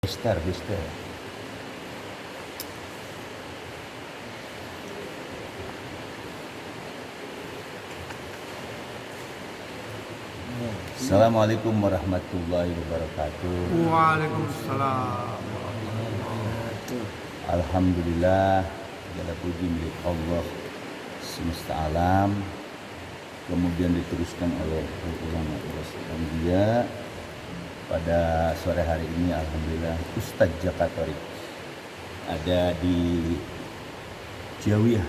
Bister. Assalamualaikum warahmatullahi wabarakatuh. Waalaikumsalam. Alhamdulillah, segala puji milik Allah semesta alam. Kemudian diteruskan oleh ulama dia pada sore hari ini. Alhamdulillah, Ustadz Jakatorik ada di Jawiyah,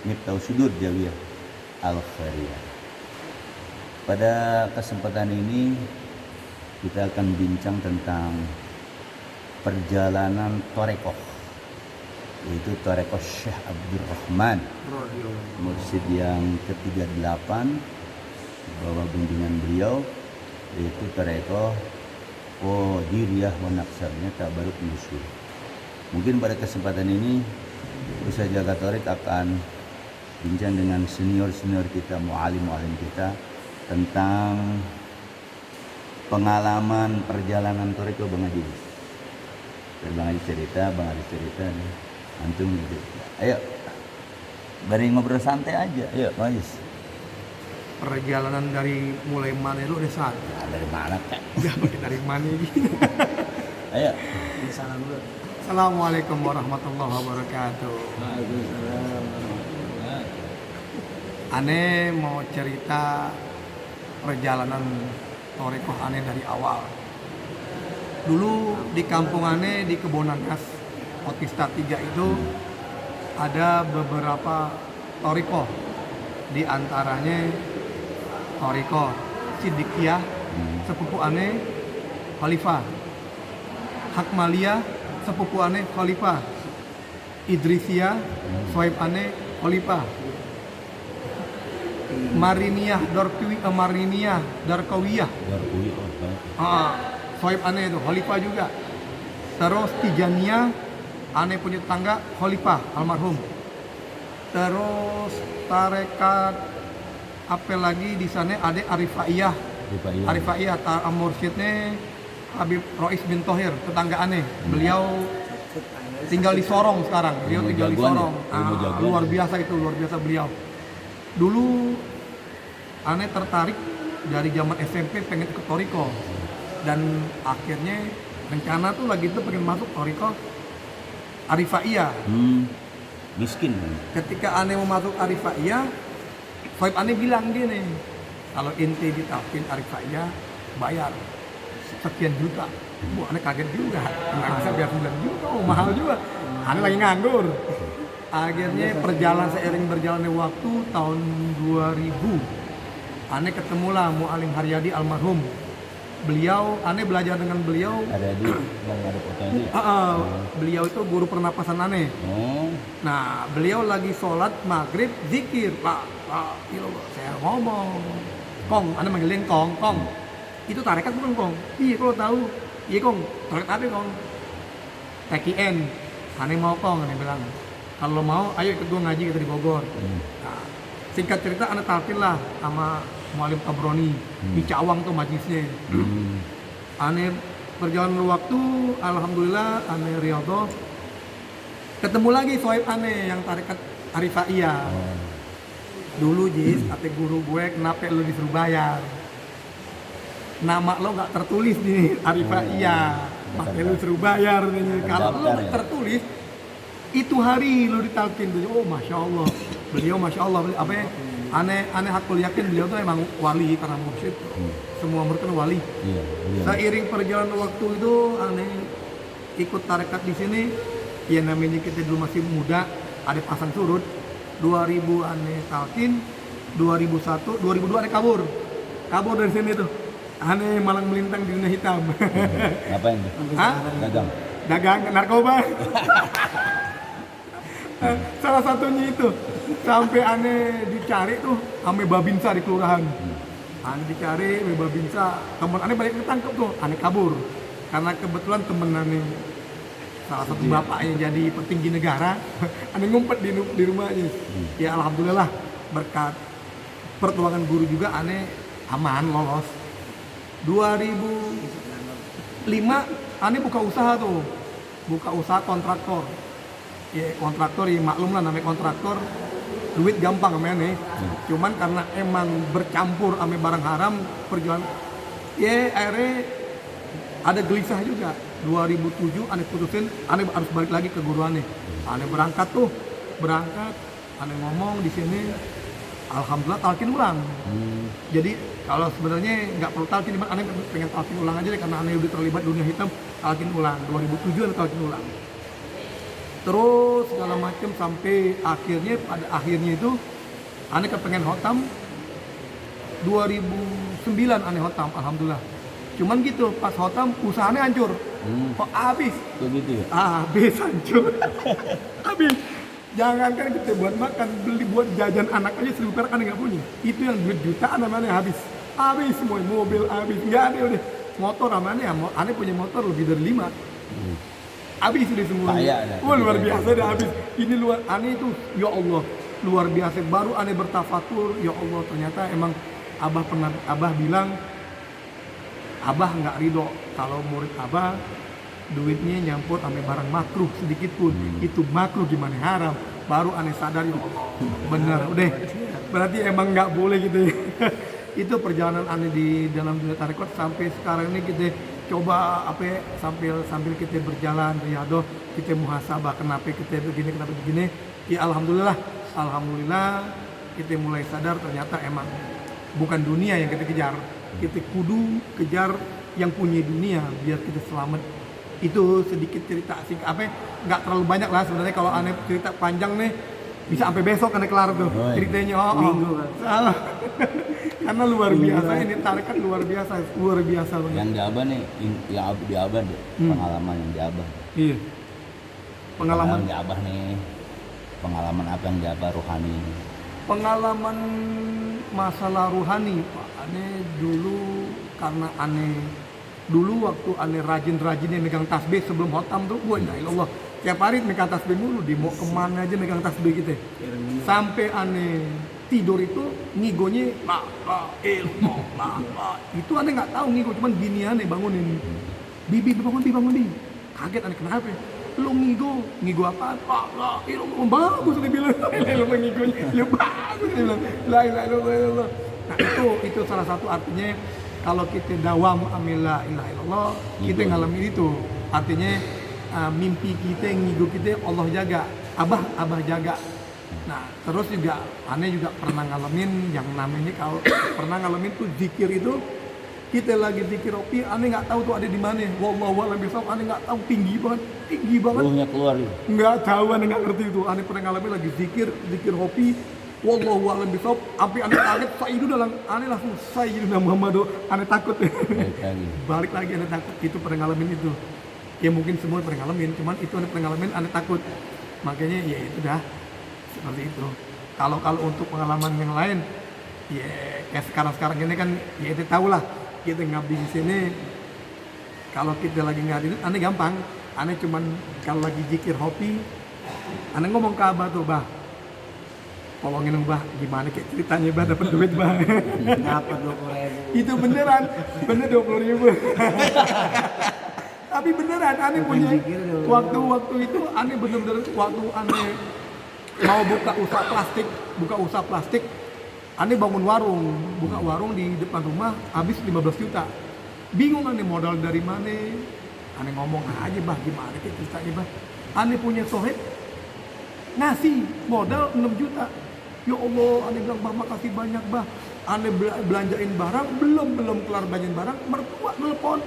Miftahus Sudur Jawiyah Al-Khairiyah. Pada kesempatan ini kita akan bincang tentang perjalanan Thorekoh, yaitu Thorekoh Syekh Abdurrahman, mursyid yang ke-38 di bawah bimbingan beliau, yaitu Thorekoh Qadiriyah wa Naqsyabandiyah Tabarruk Nusyur. Mungkin pada kesempatan ini Ustadz Jakatorik akan bincang dengan senior kita, mu'alim kita, tentang pengalaman perjalanan Thorekoh Bang Haji. Bang Haji cerita, nih. Antum gitu. Ayo, bari ngobrol santai aja. Ayo, Bang Haji. Perjalanan dari mulai mana lu udah saat? Dari mana, Kak? Udah pakai dari mana ini? Ayo. Salam dulu. Assalamualaikum warahmatullahi wabarakatuh. Waalaikumsalam. Ane mau cerita perjalanan Thorekoh Ane dari awal. Dulu di kampung Ane di Kebonanas, Otista 3 itu ada beberapa Thorekoh. Di antaranya Thorekoh Siddiqiyah, sepupu Ane Khalifah. Hakmaliyah, sepupu Ane Khalifah. Idrisiyah, sohib Ane Khalifah. Mariniyah Darkawiyah. Sohib Ane itu Khalifah juga. Terus Tijaniyah, Ane punya tetangga Khalifah almarhum. Terus tarekat apa lagi di sana ada Arifaiyah. Arifaiyah mursyidnya Habib Rois bin Thohir, tetangga Ane. Beliau tinggal di Sorong sekarang. Beliau tinggal di Sorong. Luar biasa beliau. Dulu Ane tertarik dari zaman SMP pengen ikut Thorekoh, dan akhirnya rencana tuh lagi tuh pengen masuk Thorekoh Arifaiyah. Miskin. Ketika Ane mau masuk Arifaiyah, sohib Ane bilang gini, kalau ente ditafkin Arifaiyah bayar sekian juta. Ane kaget juga, nggak bisa biar 9 juta, mahal juga. Ane lagi nganggur. Akhirnya seiring berjalannya waktu, tahun 2000 Ane ketemulah Mu'alim Haryadi almarhum. Ane belajar dengan beliau. Ada fotonya. Beliau itu guru pernapasan Ane. Nah, beliau lagi sholat maghrib zikir, Pak, saya ngomong, Kong, Ane manggilin Kong. Itu tarekat bukan, Kong? Iya, kalau tahu. Iya, Kong, tarekat apa, Kong? TKN. Ane mau, Kong, Ane bilang, kalau mau, ayo ikut gue ngaji kita di Bogor. Nah, singkat cerita, Ane talqin lah sama Mu'alim Tabroni di Cawang tuh majlisnya. Ane perjalanan waktu, alhamdulillah, Ane riyadhah. Ketemu lagi sohib Ane yang tarekat Arifaiyah. Dulu Jis, kata guru gue, kenapa lu disuruh bayar? Nama lo nggak tertulis nih Arifaiyah, makanya lu disuruh bayar nih. Kalau lo tertulis, itu hari lu ditalkin tuh. Oh, masya Allah, beliau masya Allah. Apa ya? Ane hakul yakin beliau tuh emang wali karena mursyid. Semua murid kan wali. Iya. Seiring perjalanan waktu itu, Ane ikut tarekat di sini. Ya namanya kita dulu masih muda, ada pasang surut. 2000 Ane talkin, 2001, 2002 Ane kabur dari sini tuh. Ane malang melintang di dunia hitam. Ngapain? Dagang narkoba. Salah satunya itu, sampai Ane dicari tuh ame Babinsa di kelurahan. Ane dicari ame Babinsa, temen Ane banyak ketangkep tuh. Ane kabur karena kebetulan temen Ane salah satu bapaknya jadi petinggi negara. Ane ngumpet di rumahnya. Ya alhamdulillah, berkat pertolongan guru juga Ane aman lolos. 2000 5 ane buka usaha tuh, buka usaha kontraktor. Ya kontraktor ya maklum lah namanya kontraktor, duit gampang namanya nih. Cuman karena emang bercampur ame barang haram perjuangan, ya akhirnya ada gelisah juga. 2007 ane putusin, ane harus balik lagi ke guru ane. Ane berangkat, ane ngomong di sini, alhamdulillah talkin ulang. Jadi kalau sebenarnya nggak perlu talkin, ane pengen talkin ulang aja deh karena ane udah terlibat dunia hitam, talkin ulang. 2007 ane talkin ulang. Terus segala macam sampai akhirnya pada akhirnya itu ane kepengen hotam. 2009 ane hotam, alhamdulillah. Cuman gitu, pas hotam usahanya hancur. Kok habis? Begitu ya? Habis hancur. Habis. Jangankan kita buat makan, beli buat jajan anak aja 1.000 perak kan nggak punya. Itu yang duit jutaan namanya habis. Habis semua, mobil habis, nggak ada udah. Motor namanya, ane punya motor lebih dari 5. Habis udah semua. Wah luar biasa udah habis. Ini luar, ane itu, ya Allah, luar biasa. Baru ane bertafakur, ya Allah ternyata emang Abah bilang, Abah nggak ridho kalau murid Abah duitnya nyampur sampai barang makruh sedikit pun. Itu makruh gimana haram. Baru aneh sadar, ya Allah, bener udah berarti emang nggak boleh gitu ya. Itu perjalanan aneh di dalam dunia tarekat sampai sekarang ini kita coba sambil kita berjalan riadoh, kita muhasabah kenapa kita begini ya alhamdulillah kita mulai sadar ternyata emang bukan dunia yang kita kejar, kita kudu kejar yang punya dunia biar kita selamat. Itu sedikit cerita sih, nggak terlalu banyak lah sebenarnya. Kalau aneh cerita panjang nih bisa sampai besok aneh kelar tuh ceritanya. Minggu kan. Karena luar biasa ini tarekat luar biasa banget. Yang di Abah nih, yang di Abah deh, pengalaman yang di Abah. Iya. Pengalaman di Abah nih, pengalaman apa yang di Abah rohani? Pengalaman masalah rohani, Pak. Aneh dulu karena aneh dulu waktu aneh rajin-rajinnya megang tasbih sebelum hotam tuh, wah ya Allah, tiap hari megang tasbih mulu, mau kemana aja megang tasbih gitu. Sampai aneh tidur itu ngigonya la itu aneh nggak tahu ngigo, cuman bini aneh bangunin, bibi bangun bi, kaget aneh kenapa? Lu ngigo apa? La bagus dia bilang, lu ngigonya, ya bagus dia bilang, la ilaha illallah. Nah itu salah satu artinya kalau kita dawam amila ilaha illallah, kita ngalamin itu. Artinya mimpi kita, ngigo kita Allah jaga, Abah jaga. Nah terus juga aneh juga pernah ngalamin yang namanya kalau pernah ngalamin tuh zikir itu, kita lagi zikir Ropi, aneh nggak tahu tuh ada di mana. Wallahu a'lam bishawab, aneh nggak tahu, tinggi banget. Ruhnya keluar ya? Nggak tahu, aneh nggak ngerti itu. Aneh pernah ngalamin lagi zikir Ropi, wallahu a'lam bishawab, sampai aneh kaget, Sayyidu dalam, aneh langsung Sayyidu Muhammad, aneh takut. Balik lagi aneh takut, itu pernah ngalamin itu. Ya mungkin semua pernah ngalamin, cuman itu aneh pernah ngalamin, aneh takut. Makanya ya itu dah seperti itu. Kalau untuk pengalaman yang lain, ya kayak sekarang ini kan, ya itu tahu lah. Kita ngabdi di sini, kalau kita lagi ngabdi, aneh gampang. Aneh cuman kalau lagi zikir hobi, aneh ngomong ke Abah tuh, Bah, tolongin dong Bah, gimana kayak ceritanya Bah dapat duit Bah. Dapat 20.000. Itu bener 20.000. Tapi beneran, aneh punya waktu itu, aneh bener-bener waktu aneh mau buka usaha plastik, aneh bangun buka warung di depan rumah, habis 15 juta. Bingung aneh modal dari mana. Aneh ngomong aja Bah, gimana kayak ceritanya Bah. Aneh punya sohib, ngasih modal 6 juta. Ya Allah, aneh bilang Bah makasih banyak Bah. Aneh belanjain barang, belum kelar belanjain barang, mertua telepon.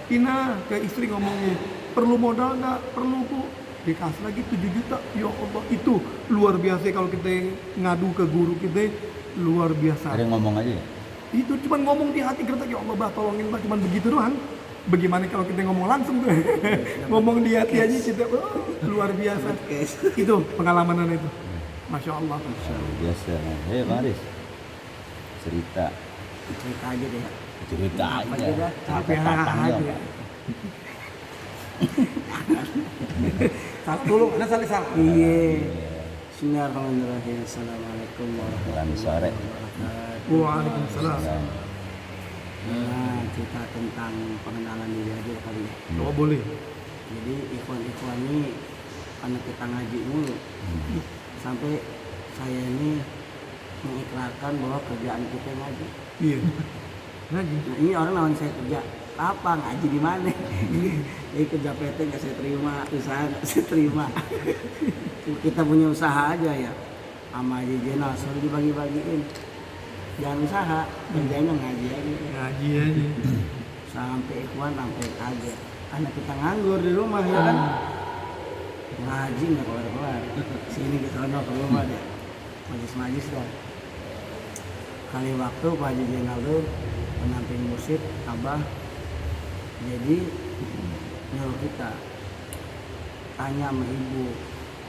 Ina ke istri ngomongnya, perlu modal nggak? Perlu Bu. Dikasih lagi 7 juta. Ya Allah, itu luar biasa. Kalau kita ngadu ke guru kita, luar biasa. Ada yang ngomong aja ya? Itu cuma ngomong di hati kita, ya Allah Bah tolongin Bah, cuman begitu doang. Bagaimana kalau kita ngomong langsung tuh? Ngomong di hati aja kita, luar biasa. Itu pengalaman itu. Masya Allah. Biasa. Hei Bang Aris, cerita aja deh. Cerita aja. Capek aja. Salah dulu, ada salah. Iya. Bismillahirrahmanirrahim. Assalamualaikum warahmatullahi wabarakatuh. Waalaikumsalam. Nah, cerita tentang pengenalan diri aja kali ya. Oh boleh. Jadi ikhwan-ikhwan ini karena kita ngaji mulu sampai saya ini mengikrarkan bahwa kerjaan kita ngaji. Iya. Ngaji. Nah, ini orang lawan saya kerja apa ngaji di mana? Jadi kerja PT nggak saya terima, usaha nggak saya terima. Kita punya usaha aja ya, sama Haji Jenal suruh dibagi-bagiin. Jangan usaha, kerjanya ngaji aja. Ngaji aja. Sampai ikhwan sampai kaget. Karena kita nganggur di rumah ya kan. Ngaji nggak keluar-keluar. Sini ke sana ke rumah deh. Majlis-majlis dah. Kali waktu Pak Haji Jenal tuh pendamping musik Abah. Jadi nyuruh kita tanya sama ibu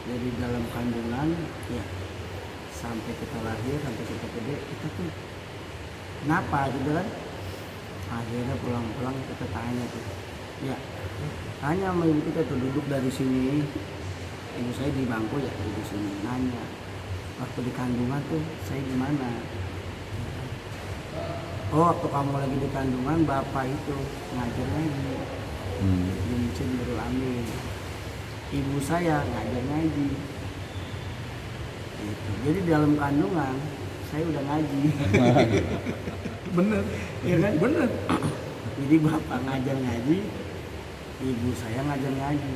dari dalam kandungan ya sampai kita lahir sampai kita gede kita tuh kenapa gitu kan. Akhirnya pulang-pulang kita tanya tuh ya tanya sama ibu kita tuh duduk dari sini, ibu saya di bangku ya di sini nanya waktu di kandungan tuh saya gimana. Oh waktu kamu lagi di kandungan bapak itu ngajar ngaji di Masjid Nurul Amin, ibu saya ngajar ngaji gitu. Jadi dalam kandungan saya udah ngaji. Bener. Ya kan? Bener. Jadi bapak ngajar ngaji, ibu saya ngajar ngaji.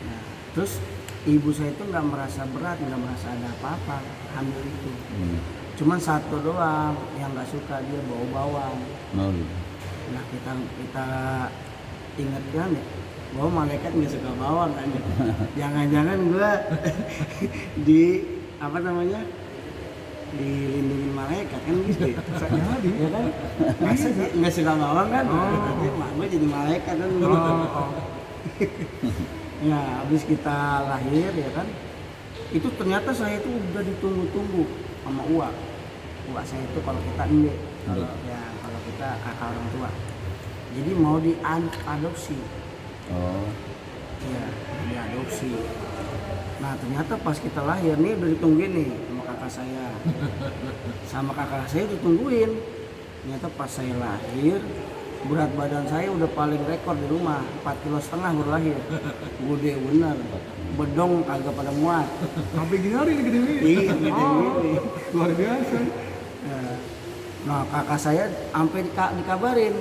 Nah, terus ibu saya itu nggak merasa berat, nggak merasa ada apa-apa hamil itu. Cuman satu doang yang nggak suka, dia bau bawang. Nah kita ingatkan ya, bahwa malaikat nggak suka bawang kan. Jangan-jangan gua di apa namanya dilindungi malaikat kan gitu ya. Jadi. Ya kan? Masa nggak suka bawang kan? Nanti mak gua jadi malaikat kan. Oh. Ya habis kita lahir ya kan, itu ternyata saya itu udah ditunggu-tunggu sama uak saya itu kalau kita enggak, kalau kita kakak orang tua, jadi mau diadopsi. Oh. Ya diadopsi. Nah ternyata pas kita lahir nih udah ditungguin nih sama kakak saya ditungguin. Ternyata pas saya lahir berat badan saya udah paling rekor di rumah 4,5 kg baru lahir. Gede bener, bedong kagak pada muat. Sampai gini hari ini gede ini. Iya, gede gini. Luar biasa. Nah kakak saya sampai dikabarin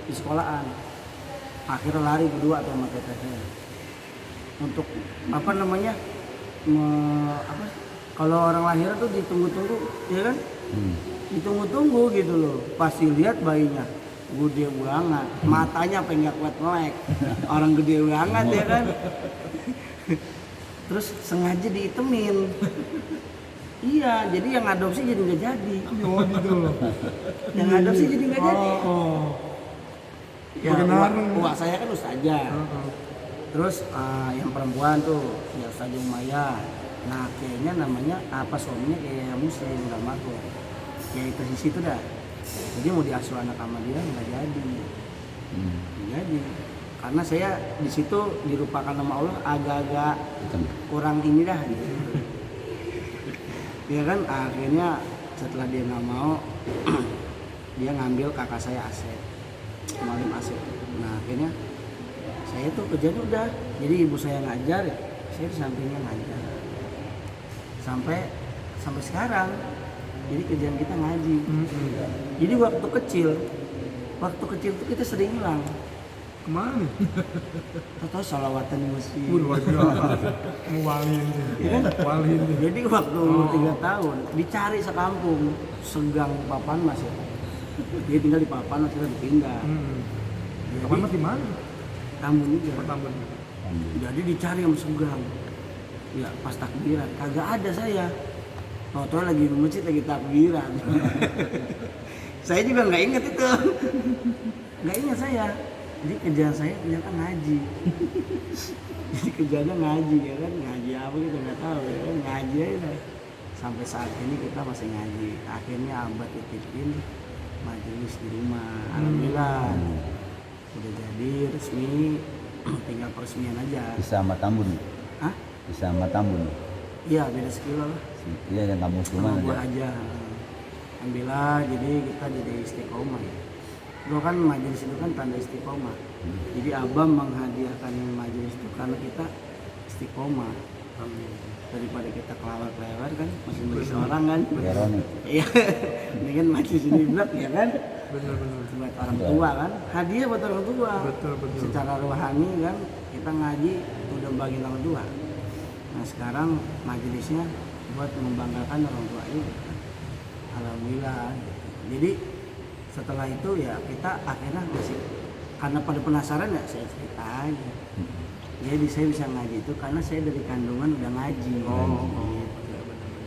di sekolahan. Akhirnya lari berdua tuh sama tetehnya untuk apa namanya kalau orang lahir tuh ditunggu-tunggu ya kan, ditunggu-tunggu gitu loh. Pasti lihat bayinya gede banget, matanya pengen nggak kuat melek, orang gede banget ya kan. Terus sengaja diitemin. Iya, jadi yang adopsi jadi nggak jadi. Oh gitu. Yang adopsi jadi nggak jadi. Oh. Ya, uak saya kan ustazah. Terus yang perempuan tuh ya Ustazah Umaya. Nah kayaknya namanya apa suaminya kayak muslim nggak mampu. Ya itu di situ dah. Jadi mau diasuh anak sama dia nggak jadi. Nggak jadi. Karena saya di situ dirupakan sama Allah agak-agak kurang ini dah gitu. Ya kan akhirnya setelah dia nggak mau dia ngambil kakak saya Asep, Malim Asep. Nah akhirnya saya tuh kerjanya udah, jadi ibu saya ngajar ya, saya di sampingnya ngajar sampai sekarang. Jadi kerjaan kita ngaji. Jadi waktu kecil tuh kita sering hilang. Kemana? Atau salawatan di masjid. Luar biasa. Mualin. Ya kan? Mualin. Jadi waktu umur 3 tahun dicari sekampung, Segang Papan Mas ya. Dia tinggal di Papan, akhirnya dipindah. Kapan mas di mana? Tambun juga. Pertama. Jadi dicari sama Segang. Ya pas takbiran, kagak ada saya. Tau-tau lagi di masjid lagi takbiran. Saya juga nggak inget itu. Nggak ingat saya. Jadi kerjaan saya ternyata ngaji. Jadi kerjanya ngaji ya kan, ngaji apa kita nggak tahu ya kan, ngaji aja. Sampai saat ini kita masih ngaji. Akhirnya abad titipin majelis di rumah. Alhamdulillah udah jadi resmi, tinggal peresmian aja. Bisa sama Tambun. Hah? Bisa sama Tambun. Iya beda sekilo lah. Iya yang kamu Sama cuma gua aja. aja. Alhamdulillah jadi kita jadi istiqomah ya. Gua kan majelis itu kan tanda istiqomah. Jadi abah menghadiahkan majelis itu karena kita istiqomah. Daripada kita kelawar-kelawar kan, masih bagi seorang kan. Ironi. Iya, ini kan majelis ini blok ya kan. Benar-benar. Buat orang tua kan, hadiah buat orang tua. Betul. Secara rohani kan, kita ngaji udah bagi orang tua. Nah sekarang majelisnya buat membanggakan orang tua itu. Alhamdulillah. Jadi setelah itu ya kita akhirnya masih karena pada penasaran ya saya cerita aja. Jadi saya bisa ngaji itu karena saya dari kandungan udah ngaji. Gitu.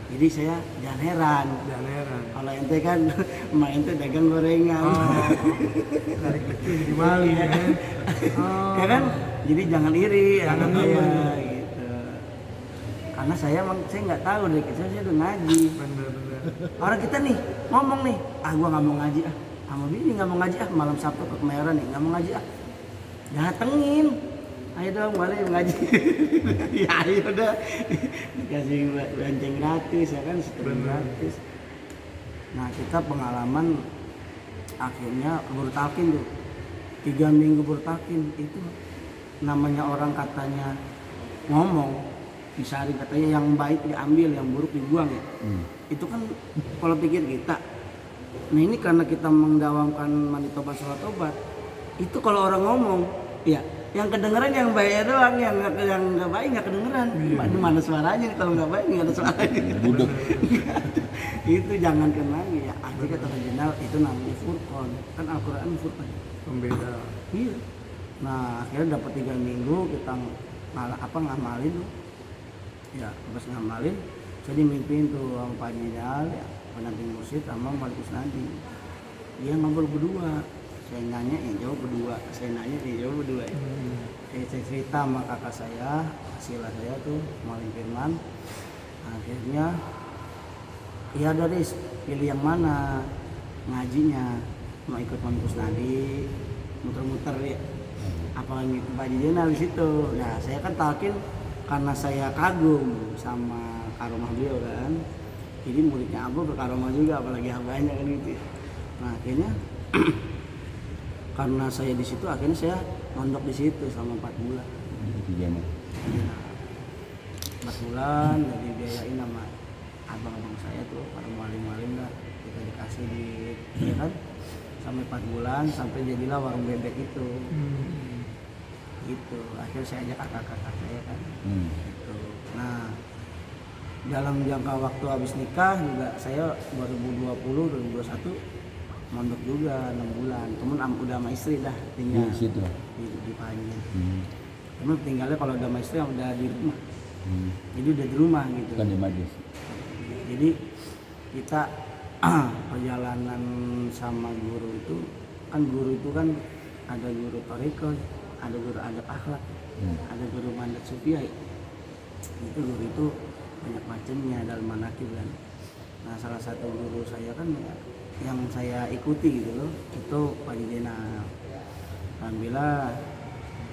Jadi saya jangan heran. Kalau ente kan emak ente dagang gorengan. Dari kecil di Bali ya. Ya kan? Jadi jangan iri ya gitu. Karena saya nggak tahu dari kecil saya udah ngaji. Benar. Orang kita nih ngomong nih, gua nggak mau ngaji sama bini nggak mau ngaji malam Sabtu ke Kemayoran nih nggak mau ngaji datengin, ayo dong boleh ngaji. Ya ayo udah dikasih lonceng gratis ya kan, stream gratis. Nah kita pengalaman akhirnya guru talqin tuh 3 minggu bertalqin itu namanya orang katanya ngomong disaring katanya yang baik diambil yang buruk dibuang ya. Itu kan kalau pikir kita, nah ini karena kita mendawamkan mandi tobat sholat tobat, itu kalau orang ngomong, ya yang kedengeran yang baik doang, yang nggak baik nggak kedengeran. Di mana suaranya kalau nggak baik nggak ada suaranya. Budek. Itu jangan lagi ya. Akhirnya kata original itu namanya furqan, kan Al-Quran furqan. Pembeda. Iya. Nah akhirnya dapat 3 minggu kita ngamalin tuh. Ya pas ngamalin, saya dimimpiin tuh sama Pak Jidal ya, pendamping mursyid sama Malik Kusnadi. Dia ngobrol berdua, saya nanya jawab berdua, saya nanya jawab berdua. Saya cerita sama kakak saya, sila saya tuh Maling Firman. Akhirnya ya dari pilih yang mana ngajinya, mau ikut Malik Kusnadi, muter-muter ya. Apalagi Pak Jidal di situ. Nah saya kan talqin karena saya kagum sama karomah beliau kan, jadi muridnya Abu berkaromah juga, apalagi abahnya kan gitu. Nah akhirnya karena saya di situ, akhirnya saya mondok di situ selama 4 bulan. 4 bulan dan dibiayain sama abang-abang saya tuh, para mualim-mualim lah, kita dikasih di ya kan, sampai 4 bulan sampai jadilah warung bebek itu. Gitu, akhirnya saya ajak kakak-kakak saya kan. Gitu. Nah dalam jangka waktu habis nikah juga saya 2020 2021 mondok juga 6 bulan. Cuman udah sama istri dah tinggal di situ di Panjen. Cuman tinggalnya kalau udah sama istri udah di rumah. Jadi udah di rumah gitu. bukan di majelis. Jadi kita perjalanan sama guru itu kan ada guru toriko, ada guru adab akhlak, ada guru mandat sufiah. Itu guru itu banyak macamnya dalam manakib kan. Nah salah satu guru saya kan ya, yang saya ikuti gitu loh, itu Pak Jidena. Alhamdulillah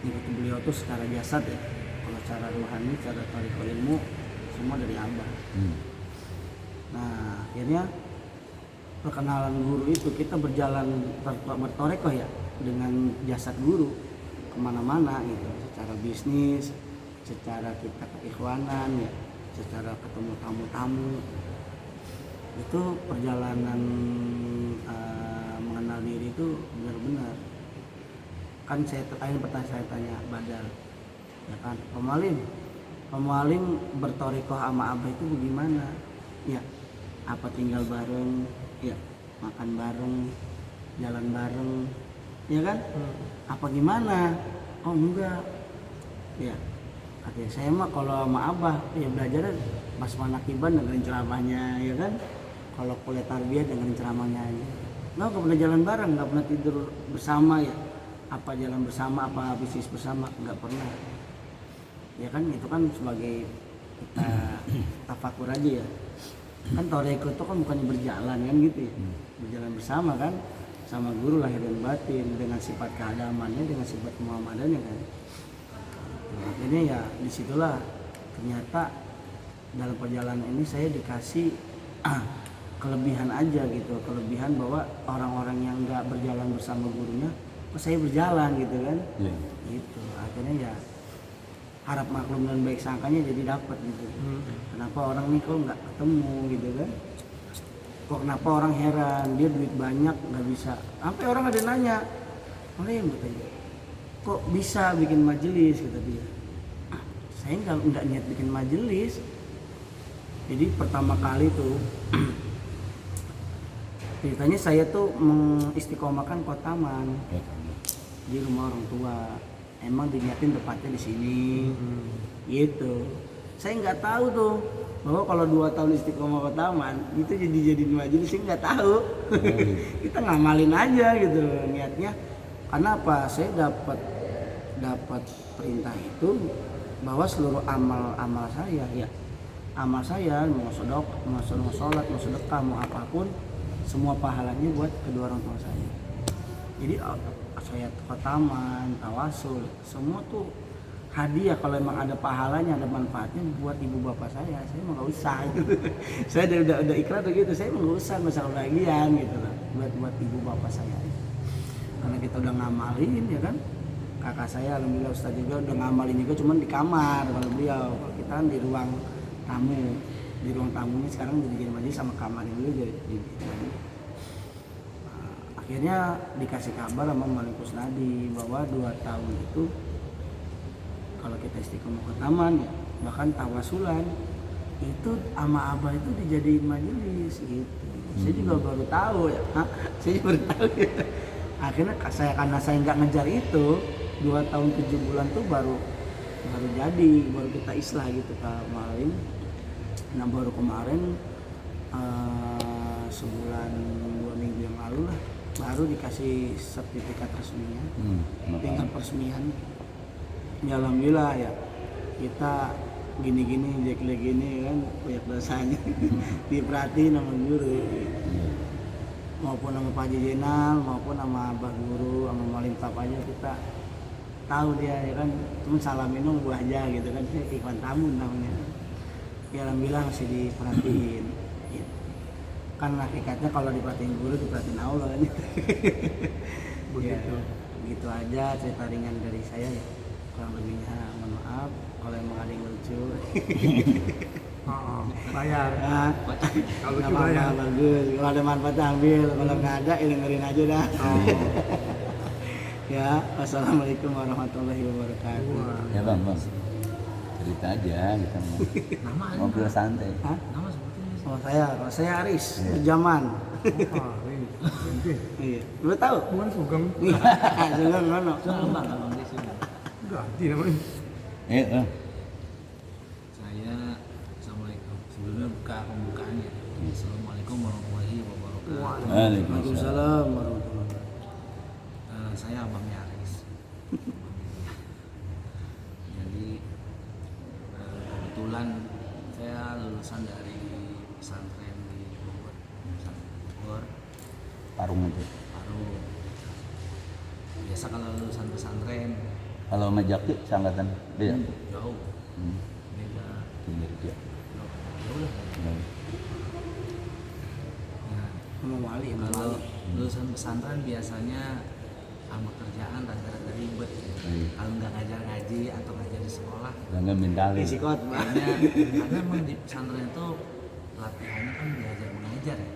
ikuti beliau tuh secara jasad ya. Kalau secara rohani, secara toriko ilmu semua dari abah. Nah akhirnya perkenalan guru itu kita berjalan bertoreko ya dengan jasad guru kemana-mana gitu, secara bisnis, secara kita keikhwanan ya, secara ketemu tamu-tamu. Itu perjalanan mengenal diri itu benar-benar kan saya tanya Badal ya kan, pemaling bertorikoh sama abah itu bagaimana ya, apa tinggal bareng ya, makan bareng, jalan bareng ya kan, apa gimana, oh enggak ya. Artinya saya mah kalau sama abah ya belajar pas manakiban dengerin ceramahnya ya kan, kalau kuliah tarbiyah dengerin ceramahnya aja. Nggak pernah jalan bareng, nggak pernah tidur bersama ya, apa jalan bersama, apa bisnis bersama, nggak pernah ya kan. Itu kan sebagai kita tafakur aja ya kan. Toreko itu kan bukannya berjalan kan gitu ya, berjalan bersama kan sama guru lahir dan batin, dengan sifat keadamannya, dengan sifat kemuhammadannya kan. Akhirnya ya disitulah ternyata dalam perjalanan ini saya dikasih kelebihan aja gitu, kelebihan bahwa orang-orang yang nggak berjalan bersama gurunya, kok saya berjalan gitu kan, Iya. gitu. Akhirnya ya harap maklum dan baik sangkanya jadi dapat gitu. Kenapa orang nih kok nggak ketemu gitu kan? Kok kenapa orang heran dia duit banyak nggak bisa? Sampai orang ada nanya, oleh yang bertanya, kok bisa bikin majelis kata dia. "Ah, saya nggak niat bikin majelis. Jadi pertama kali tuh ceritanya saya tuh mengistiqomahkan Kotaman di rumah orang tua. Emang diniatin tepatnya di sini, gitu. Saya nggak tahu tuh bahwa kalau 2 tahun istiqomah Kotaman itu jadi majelis, saya nggak tahu. Kita ngamalin aja gitu niatnya. Karena apa? Saya dapat perintah itu bahwa seluruh amal saya ya, amal saya mau sholat, mau sedekah, mau apapun, semua pahalanya buat kedua orang tua saya. Jadi saya Kotaman, tawasul, semua tuh hadiah. Kalau emang ada pahalanya, ada manfaatnya buat ibu bapak saya mah nggak usah gitu. Saya udah ikhlas gitu, saya mah nggak usah kebagian gitu lah, buat ibu bapak saya. Karena kita udah ngamalin ya kan, kakak saya alhamdulillah ustaz juga udah ngamalin juga, cuman di kamar kalau beliau, kalau kita kan di ruang tamu. Di ruang tamunya sekarang jadi majelis sama kamarnya dulu jadi. Akhirnya dikasih kabar sama Malik Kusnadi bahwa 2 tahun itu kalau kita istiqomah ke taman ya, bahkan tawasulan itu sama abah itu dijadiin majelis gitu. Saya juga baru tahu ya, saya baru tahu ya. Akhirnya karena saya nggak ngejar itu 2 tahun 7 bulan tuh baru kita islah gitu kemarin. Nah baru kemarin sebulan 2 minggu yang lalu lah baru dikasih sertifikat resminya, tingkat peresmian. Ya alhamdulillah ya, kita gini jelek gini kan banyak dosanya. Diperhatiin sama guru maupun sama Pak Haji Jenal maupun sama Abah Guru sama Malim Tap aja kita tahu dia ya kan, cuma salam minum gua aja gitu kan, ikhwan tamu namanya. Ya alhamdulillah masih diperhatiin. Kan hakikatnya kalau diperhatiin guru diperhatiin Allah kan. Begitu. Gitu aja cerita ringan dari saya ya. Kurang lebihnya mohon maaf kalau emang ada yang lucu. Bayar. Nah, Kalau nggak lucu apa-apa, bayar. bagus. Kalau ada manfaatnya ambil, kalau nggak ada ya dengerin aja dah. Ya, wassalamualaikum warahmatullahi wabarakatuh. Ya bang, cerita aja kita mau Nama ngobrol santai. Hah? nama sebetulnya Oh kalau saya Aris, Iya. Zaman. Ini. Iya, lu tahu? Bukan Sugeng. Jangan ngono. abang abang di sini. Ganti namanya. Saya assalamualaikum. Sebelumnya buka pembukaannya. Assalamualaikum warahmatullahi wabarakatuh. Waalaikumsalam. Waalaikumsalam warahmatullahi wabarakatuh. Saya abangnya Aris. Jadi kebetulan saya lulusan dari pesantren di Bogor, pesantren Bogor, Parung itu. Parung. Biasa kalau lulusan pesantren Kalau sama Jaki seangkatan beda. jauh Hmm. beda. Pinggir dia. Jauh lah. Hmm. Nah, Sama Wali, sama kalau Wali. lulusan pesantren biasanya sama kerjaan rada-rada ribet. Iya. Kalau nggak ngajar ngaji atau ngajar di sekolah, Jangan mentalin. Isikot, kayaknya karena emang di pesantren itu latihannya kan belajar mengajar ya.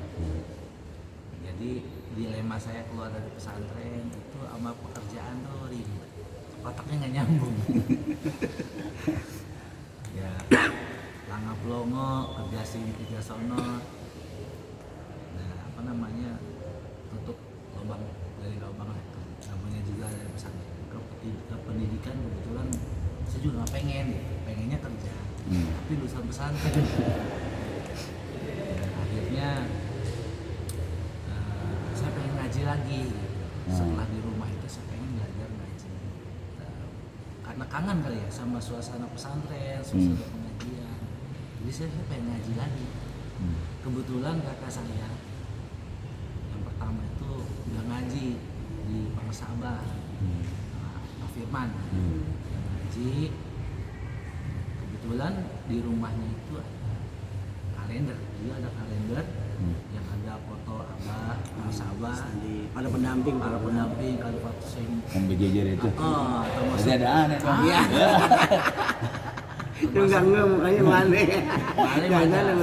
Jadi dilema saya keluar dari pesantren itu sama pekerjaan tuh ribet, otaknya nggak nyambung. Ya langap longo kerja sini kerja sono. Nah apa namanya, tutup lubang dari lubang lah, namanya juga dari pesantren ke pendidikan. Kebetulan saya juga nggak pengennya kerja, tapi lulusan pesantren. Dan akhirnya saya pengen ngaji lagi. Setelah di rumah itu saya pengen belajar ngaji. Karena kangen kali ya sama suasana pesantren, suasana pengajian. Jadi saya pengen ngaji lagi. Kebetulan kakak saya yang pertama itu udah ngaji di Pangsabah, Pak Firman. Udah ngaji. Kebetulan di rumahnya itu ada kalender, dia ada kalender yang ada foto abah, mas abah, Di pada pendamping para pendamping Khalifatul Syekh. Yang berjejer itu. Oh, termasuk Jadi ada aneh dong. Iya. Itu enggak mukanya mana.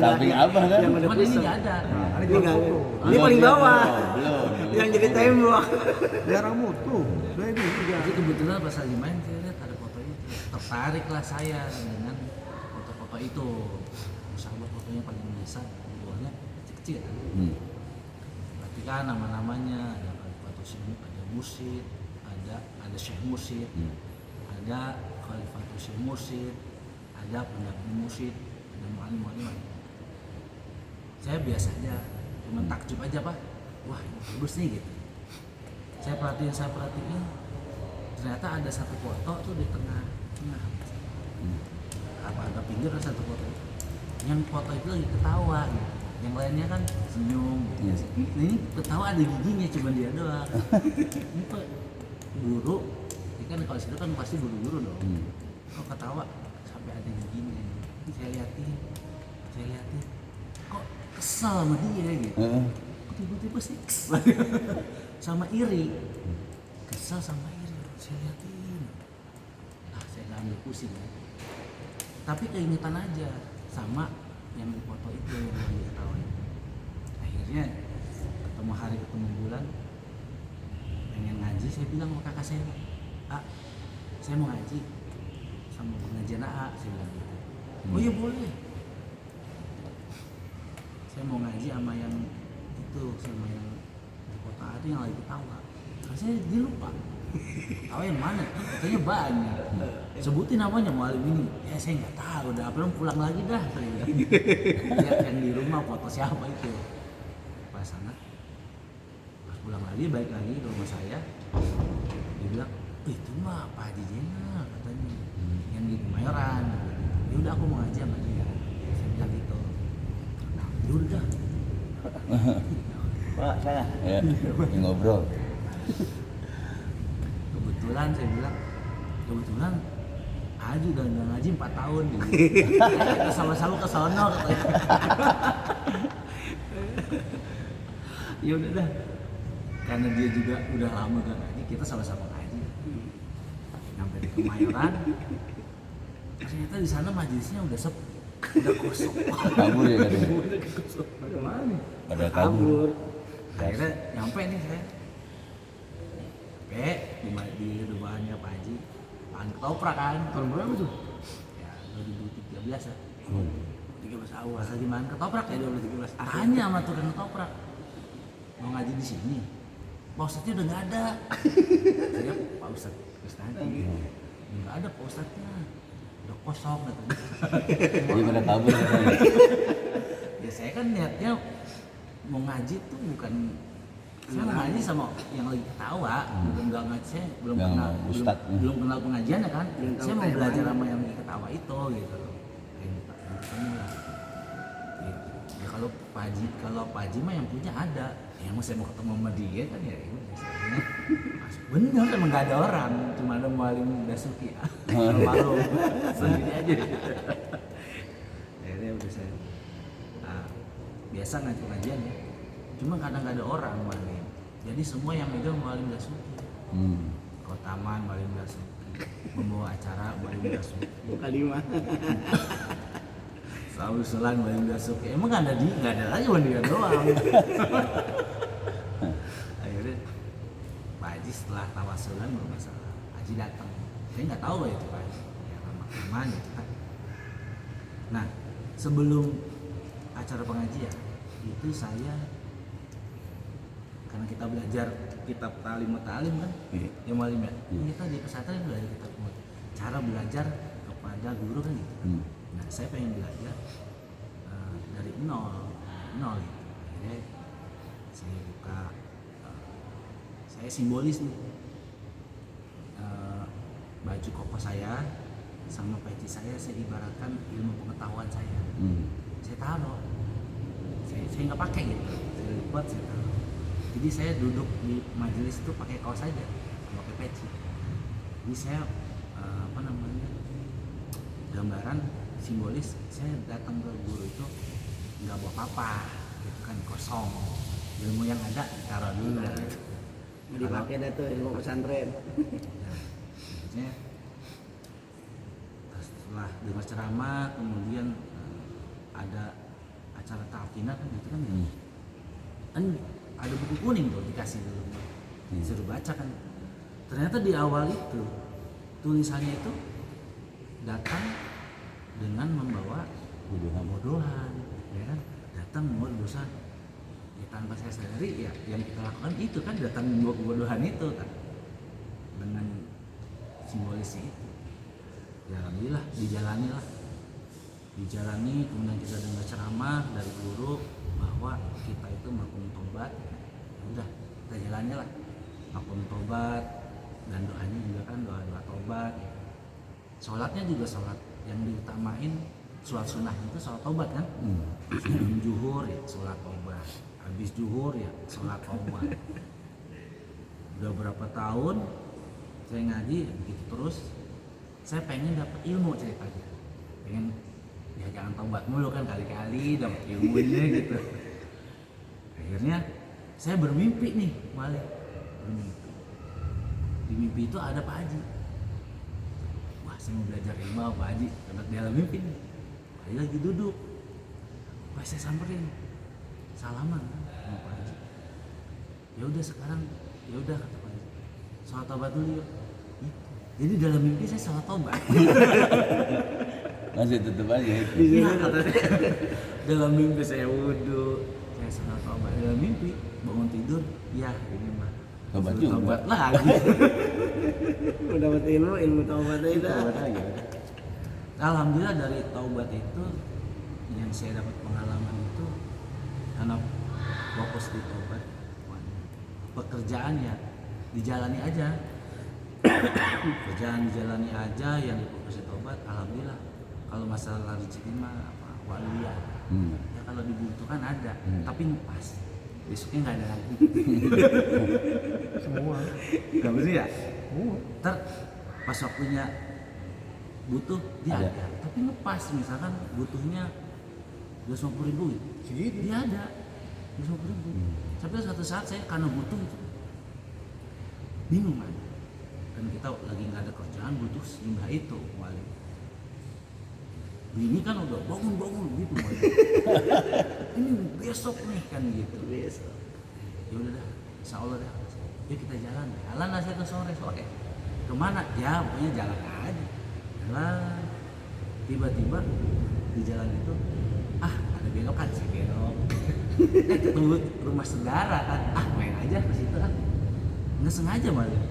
Samping abah kan. Yang udah cuman ini pusat. nggak ada. Nah, Ini enggak. Belum, Ini paling bawah. Belum. Yang jadi tembok. Daerah mutu. Saya ini juga. Jadi kebetulan pas lagi main saya lihat ada foto itu, tertariklah saya dengan foto-foto itu. Sahabat fotonya paling besar, di bawahnya kecil. Berarti kan nama-namanya ada Khalifatul Syekh, ada Mursyid, ada Syekh Mursyid, ada Khalifatul Syekh Mursyid, ada pendamping Mursyid, ada mualim-mualim. Saya biasa aja, cuma takjub aja Pak. Wah ini bagus nih gitu. Saya perhatiin, ternyata ada satu foto tuh di tengah. Apa agak pinggir ada satu foto. Yang foto itu lagi ketawa gitu. Yang lainnya kan senyum. Yes. Ini ketawa ada giginya cuma dia doang. Ini kok buru, ini kan kalau situ kan pasti buru-buru dong. Kok ketawa sampai ada giginya. Saya liatin, kok kesel sama dia gitu. Kok tiba-tiba sih sama iri, kesel sama iri. Saya liatin, saya nggak ambil pusing ya. Tapi keingetan aja sama yang di foto itu yang lagi ketawain. Akhirnya ketemu hari ketemu bulan pengen ngaji, saya bilang sama kakak saya, saya mau ngaji sama pengajian AA, saya bilang gitu. Oh iya boleh, saya mau ngaji sama yang itu, sama yang di kota itu yang lagi ketawa. Karena saya dia lupa tahu yang mana, katanya banyak. Sebutin namanya mualim ini. Ya saya nggak tahu, udah apa pulang lagi dah. Saya bilang. Lihat yang di rumah foto siapa itu. Pas sana, pas pulang lagi balik lagi ke rumah saya, dia bilang, itu mah Pak Haji Jenal katanya, yang di Kemayoran. Ya udah aku mau ngaji sama dia. Saya bilang gitu. Nah, ya udah. Pak, saya. Ya, ngobrol. Kebetulan saya bilang, kebetulan Haji udah ngaji 4 tahun gitu. Kita sama-sama ke sono katanya. Ya udah dah. Karena dia juga udah lama gak ngaji, kita sama-sama ngaji. Sampai di Kemayoran. Ternyata di sana majelisnya udah udah kosong. Kabur ya katanya. Aduh, mana? Pada kabur. Akhirnya nyampe nih saya. Di rumahnya Pak Haji. Makan ketoprak kan. Tahun berapa tuh? Ya 2013 ya. 13 awal. Pas lagi makan ketoprak ya. 2013 akhir. Tanya sama tukang ketoprak. Mau ngaji di sini? Pak Ustadznya udah nggak ada. Saya Pak Ustadz Krisnadi. Nggak ada Pak Ustadznya. Udah kosong katanya. Dia pada kabur katanya. Ya saya kan niatnya mau ngaji tuh bukan saya mau ngaji sama yang lagi ketawa, bukan nggak ngaji, saya belum Nggak kenal mau ustad, belum kenal pengajiannya kan. Belum tahu Saya mau kayak belajar mana. sama yang lagi ketawa itu gitu. Kayak ketemu lah. Gitu. Ya kalau Pak Haji mah yang punya ada. Yang mau saya mau ketemu sama dia kan ya udah misalnya. Bener emang nggak ada orang, cuma ada mualim Dasuki. Malu sendiri aja. Akhirnya udah saya biasa ngaji pengajian ya. Cuma kadang nggak ada orang mualim. Jadi semua yang megang mualim Dasuki. Kotaman mualim Dasuki. Membawa acara mualim Dasuki. Buka 5. Selalu selan mualim Dasuki. Emang nggak ada lagi cuma dia doang. Akhirnya Pak Haji setelah tawasulan bermasalah, Haji datang. Saya nggak tahu lah itu Pak Haji. Ya lama-lama gitu kan. Nah sebelum acara pengajian itu saya karena kita belajar kitab Ta'lim kan, ya mualim ya. Kita di pesantren belajar kitab cara belajar kepada guru kan gitu. Nah saya pengen belajar dari nol gitu. Akhirnya saya buka, saya simbolis nih baju koko saya sama peci saya ibaratkan ilmu pengetahuan saya. Saya taruh, saya nggak pakai gitu, saya lipat saya taruh. Jadi saya duduk di majelis itu pakai kaos saja, nggak pakai peci. Jadi saya gambaran simbolis, saya datang ke guru itu nggak bawa apa-apa, itu kan kosong, ilmu yang ada taruh dulu. Nggak dipakai dah tuh ilmu pesantren. Maksudnya setelah dengar ceramah kemudian ada acara talqinan kan gitu kan ya. Kan ada buku kuning tuh dikasih dulu, disuruh baca kan. Ternyata di awal itu tulisannya itu datang dengan membawa bodohan, ya kan? Datang membawa dosa. Ya, tanpa saya sadari ya yang kita lakukan itu kan datang membawa kebodohan itu kan, dengan simbolis itu. Ya alhamdulillah dijalani kemudian kita dengar ceramah dari guru bahwa kita itu makom tobat. Udah kita jalani lah makom tobat, dan doanya juga kan doa tobat. Sholatnya juga sholat yang diutamain, sholat sunnah itu sholat tobat kan. Sebelum zuhur ya sholat tobat, habis zuhur ya sholat tobat. Udah berapa tahun saya ngaji begitu terus, saya pengen dapat ilmu ceritanya, pengen ya jangan tobat mulu kan, kali-kali dapat ilmunya gitu. Akhirnya saya bermimpi nih, bermimpi. Di mimpi itu ada Pak Haji. Wah, saya mau belajar ilmu Pak Haji, karena di dalam mimpi nih. Pak Haji lagi duduk. Wah, saya samperin, salaman sama Pak Haji. Ya udah sekarang, ya udah kata Pak Haji, sholat tobat dulu yuk. Jadi dalam mimpi saya sholat tobat. Masih tutup aja itu. Iya katanya. Dalam mimpi saya wudhu, saya sholat tobat. Dalam mimpi bangun tidur, ya ini mah Tobat juga. tobat lagi. Udah dapat ilmu taubat itu. Tobat aja. Alhamdulillah dari taubat itu yang saya dapat pengalaman itu karena fokus di taubat. Pekerjaan ya dijalani aja. Kerjaan dijalani aja, yang difokusin taubat. Alhamdulillah. Kalau masalah rezeki mah walia. Ya kalau dibutuhkan ada, tapi ngepas. Besoknya nggak ada lagi. Semua. Gak bener ya? Semua. Ntar pas waktunya butuh dia Ada. ada. Tapi ngepas misalkan butuhnya 250.000, Segitu. dia ada 250.000. Sampai suatu saat saya karena butuh itu bingung kan. Dan kita lagi nggak ada kerjaan, butuh sejumlah itu wali. Ini kan udah bangun gitu wali. Ini besok nih kan gitu. Besok. Ya udah dah, insya Allah dah. Yuk kita jalan lah saya ke sore. Kemana? Ya pokoknya jalan aja. Jalan. Tiba-tiba di jalan itu, ada belokan, saya belok. Ketemu rumah saudara kan, main aja ke situ kan. Nggak sengaja malah.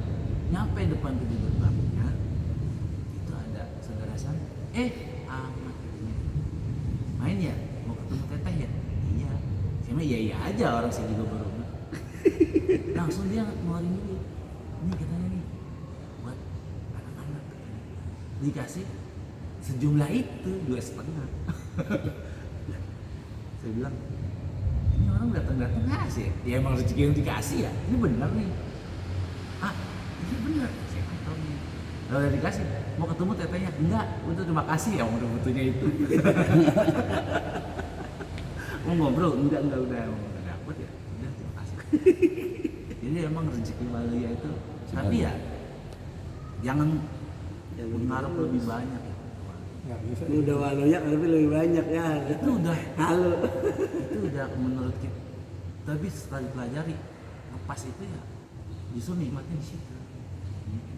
Nyampe depan pintu gerbangnya, itu ada saudara saya. Amat ini. Main ya? Mau ketemu teteh ya? Iya. Saya mah iya aja, orang saya juga baru. Langsung dia ngeluarin duit. Ini katanya nih buat anak-anak. Dikasih sejumlah itu 2,5. Saya bilang, ini orang datang ngasih. Ya emang rezeki yang dikasih ya. Ini benar nih. Iya benar. Saya kan tahu nih. Kalau udah dikasih, mau ketemu tetehnya? Enggak. Udah terima kasih ya udah butuhnya itu. Mau ngobrol? Enggak udah dapet ya. Udah terima kasih. Jadi emang rezeki walia itu. Tapi ya jangan mengharap lebih banyak ya. Nggak bisa. Ini udah walunya tapi lebih banyak ya. Itu udah Halo. itu udah menurut kita. Tapi setelah dipelajari, lepas itu ya justru nikmatnya di situ.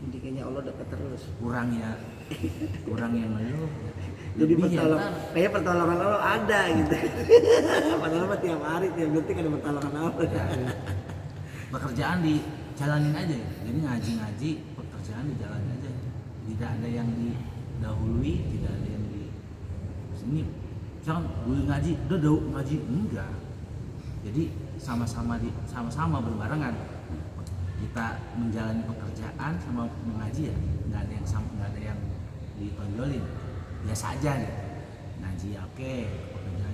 Jadi kayaknya Allah dekat terus. Kurang yang ngeluh. Jadi Lebih ya, pertolongan, ntar. kayak pertolongan Allah ada gitu. Padahal mah tiap hari, tiap detik ada pertolongan Allah. Ya, pekerjaan dijalanin aja ya. Jadi ngaji pekerjaan dijalanin aja. Tidak ada yang didahului, tidak ada yang di sini. Misalkan dulu ngaji, udah ngaji enggak. Jadi sama-sama berbarengan. Kita menjalani pekerjaan sama mengaji ya, nggak ada yang ditonjolin, biasa aja gitu. Ngaji oke, pekerjaan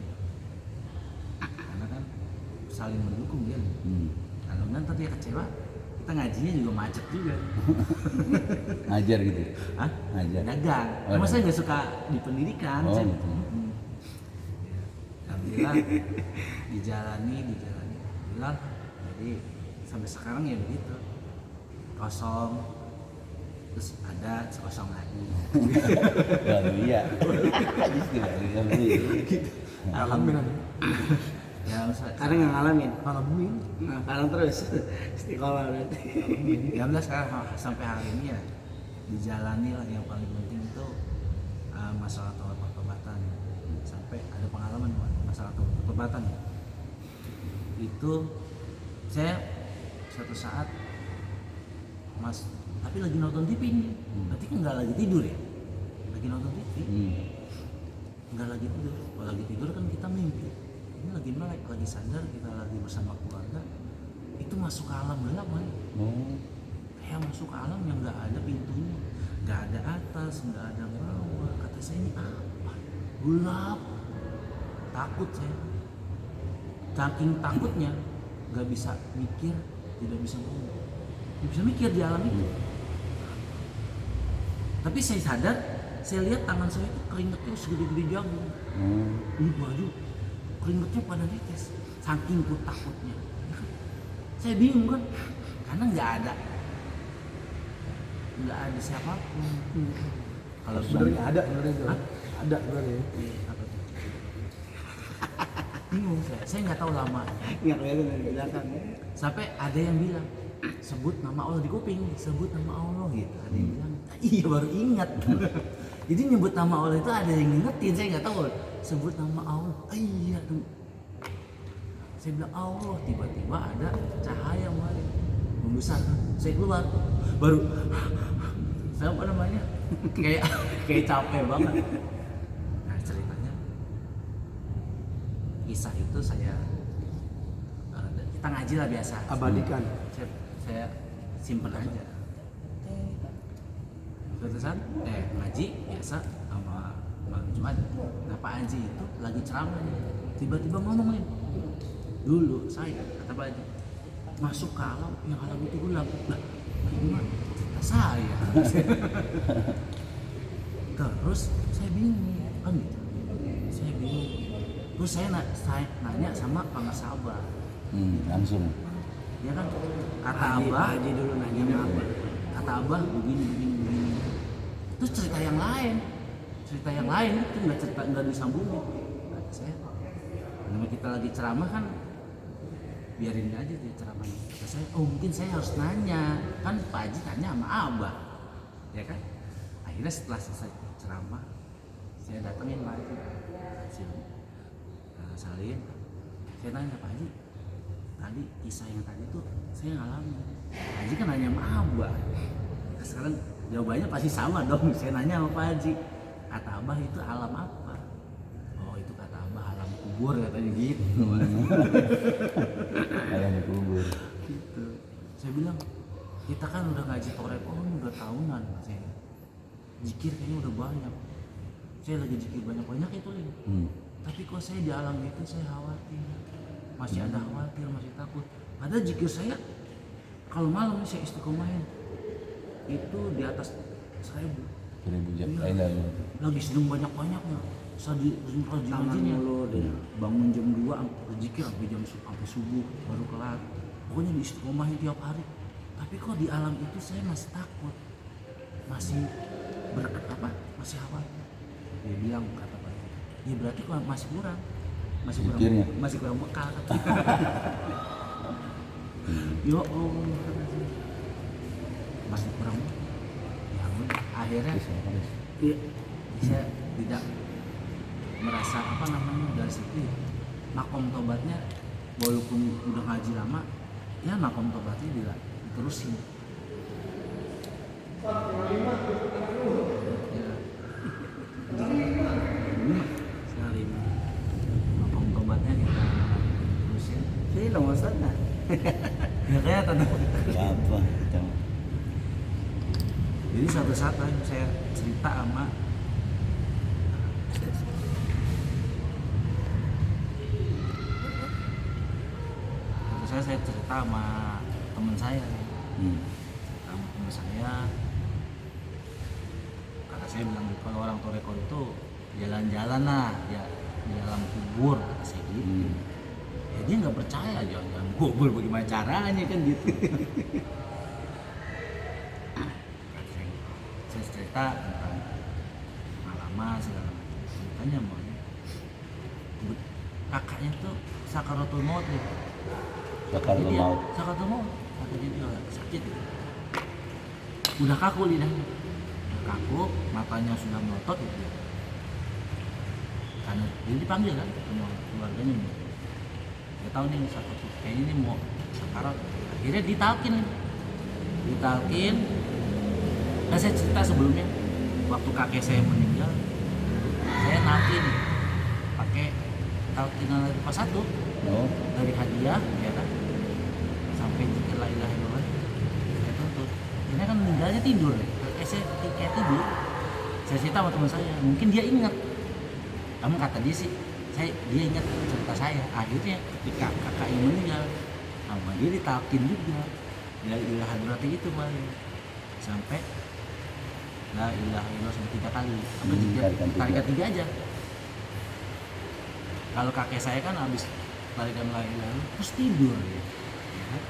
karena kan saling mendukung ya. Kalau nanti dia kecewa, kita ngajinya juga macet juga. Ngajar gitu. Hah? Ngajar. Dagang. Oh, Emang saya nggak suka di pendidikan. Oh, Saya, gitu. Ya, bilang dijalani bilang, jadi sampai sekarang ya begitu, kosong terus ada kosong lagi. Lalu iya. Justru lalu iya. Alhamdulillah. Ya Karena nggak ngalamin. Ngalamin. Nah, sekarang terus istiqomah berarti. ya udah sekarang sampai hari ini ya dijalani lah. Yang paling penting itu masalah tolak pertobatan, sampai ada pengalaman masalah tolak pertobatan itu. Saya suatu saat tapi lagi nonton TV nih, berarti kan nggak lagi tidur ya, lagi nonton TV, nggak lagi tidur. Kalau lagi tidur kan kita mimpi, ini lagi melek, lagi sadar kita lagi bersama keluarga, itu masuk ke alam gelap man. Kayak masuk ke alam yang nggak ada pintunya, nggak ada atas, nggak ada bawah. Kata saya, ini apa? Gelap, takut saya, saking takutnya nggak bisa mikir, tidak bisa ngomong, nggak bisa mikir di alam itu. Tapi saya sadar, saya lihat tangan saya itu keringetnya segede-gede jagung. Ini baju keringetnya pada netes, saking ku takutnya. Saya bingung kan, karena nggak ada siapapun. Kalau Sebenarnya ada sebenarnya. Hah? Ada sebenarnya. Apa tuh? Bingung saya nggak tahu lama. Nggak kelihatan dari belakang. Sampai ada yang bilang, sebut nama Allah di kuping, sebut nama Allah gitu. Ada yang bilang, iya baru ingat. Jadi nyebut nama Allah itu ada yang ngingetin, saya nggak tahu. Sebut nama Allah, iya tuh. Saya bilang Allah, tiba-tiba ada cahaya mulai membesar. Saya keluar, baru saya apa namanya, kayak capek banget. Nah ceritanya, kisah itu saya kita ngaji lah biasa. Abadikan. Saya simpen aja. Suatu saat ngaji biasa sama Bang Jumat. Nah Pak Haji itu lagi ceramah nih. Tiba-tiba ngomong nih. Dulu saya kata Pak Haji masuk ke alam yang alam itu gelap. Lah gimana? Cerita saya. Terus saya bingung kan gitu. Saya bingung. Terus saya nanya sama Pak Sabah. Langsung. Ya kan kata Haji, Abah, Haji dulu nanya sama Abah. kata Abah begini. Terus cerita yang lain itu nggak disambungin. Kata saya, namanya kita lagi ceramah kan, biarin aja dia ceramahnya. Kata saya, oh mungkin saya harus nanya, kan Pak Haji tanya sama Abah, ya kan? Akhirnya setelah selesai ceramah, saya datengin lagi, salin, saya nanya Pak Haji, tadi kisah yang tadi tuh saya ngalamin. Haji kan nanya sama Abah. Nah, sekarang jawabannya pasti sama dong. Saya nanya sama Pak Haji, kata Abah itu alam apa? Oh itu kata Abah alam kubur katanya gitu. Alam kubur. Gitu. Saya bilang kita kan udah ngaji Torekon udah tahunan. Saya zikir kayaknya udah banyak. Saya lagi zikir banyak itu Lin. Tapi kok saya di alam itu saya khawatir. Masih ada khawatir, masih takut. Padahal zikir saya kalau malam saya istiqomahin itu di atas 1.000. 1000 jam. Iya. Lagi sedang banyak-banyaknya. Saya di rajin-rajinnya. Bangun jam 2 berzikir sampai subuh baru kelar. Pokoknya di istiqomahin tiap hari. Tapi kok di alam itu saya masih takut. Masih masih khawatir. Dia bilang kata Pak, ya berarti kok masih kurang Zikirnya. masih kurang bekal. Ya Allah, masih kurang. Ya udah, akhirnya iya, saya tidak merasa dari situ makom tobatnya, walaupun udah ngaji lama, ya makom tobatnya diterusin. Ya. Sekali makom tobatnya kita terusin. Sini dong Ustaz. Ya kayak tanda. Apa? Jadi suatu saat saya cerita sama saya cerita sama teman saya. Sama teman saya, kata saya bilang kalau orang Torekon itu jalan-jalan lah ya di alam kubur kubur kata saya gitu. Ya dia nggak percaya, jangan kubur bagaimana caranya kan gitu. Saya cerita tentang pengalaman segala macam, tanya maunya kakaknya tuh sakaratul maut gitu. Sakaratul maut. Sakaratul maut, kata dia sakit, udah kaku lidahnya, udah kaku, matanya sudah melotot gitu. Karena dia dipanggil kan sama keluarganya, dia tahu nih sakaratul, kayaknya ini mau sakarat, akhirnya ditalkin. Nah saya cerita sebelumnya, waktu kakek saya meninggal, saya nalkin pakai talkinan dari pas 1 Oh. dari hadiah, ya kan, sampai zikir la ilaha illallah, saya tuntut. Ini kan meninggalnya tidur, kakek saya kayak tidur. Saya cerita sama teman saya, mungkin dia ingat. Kamu kata dia sih, dia ingat cerita saya. Akhirnya ketika kakak yang meninggal, sama dia ditalkin juga. La ilaha illallah itu malah sampai la ilaha illallah sampai 3 kali. Sampai tarikan 3 aja. Kalau kakek saya kan habis tarikan la ilaha illallah terus tidur ya.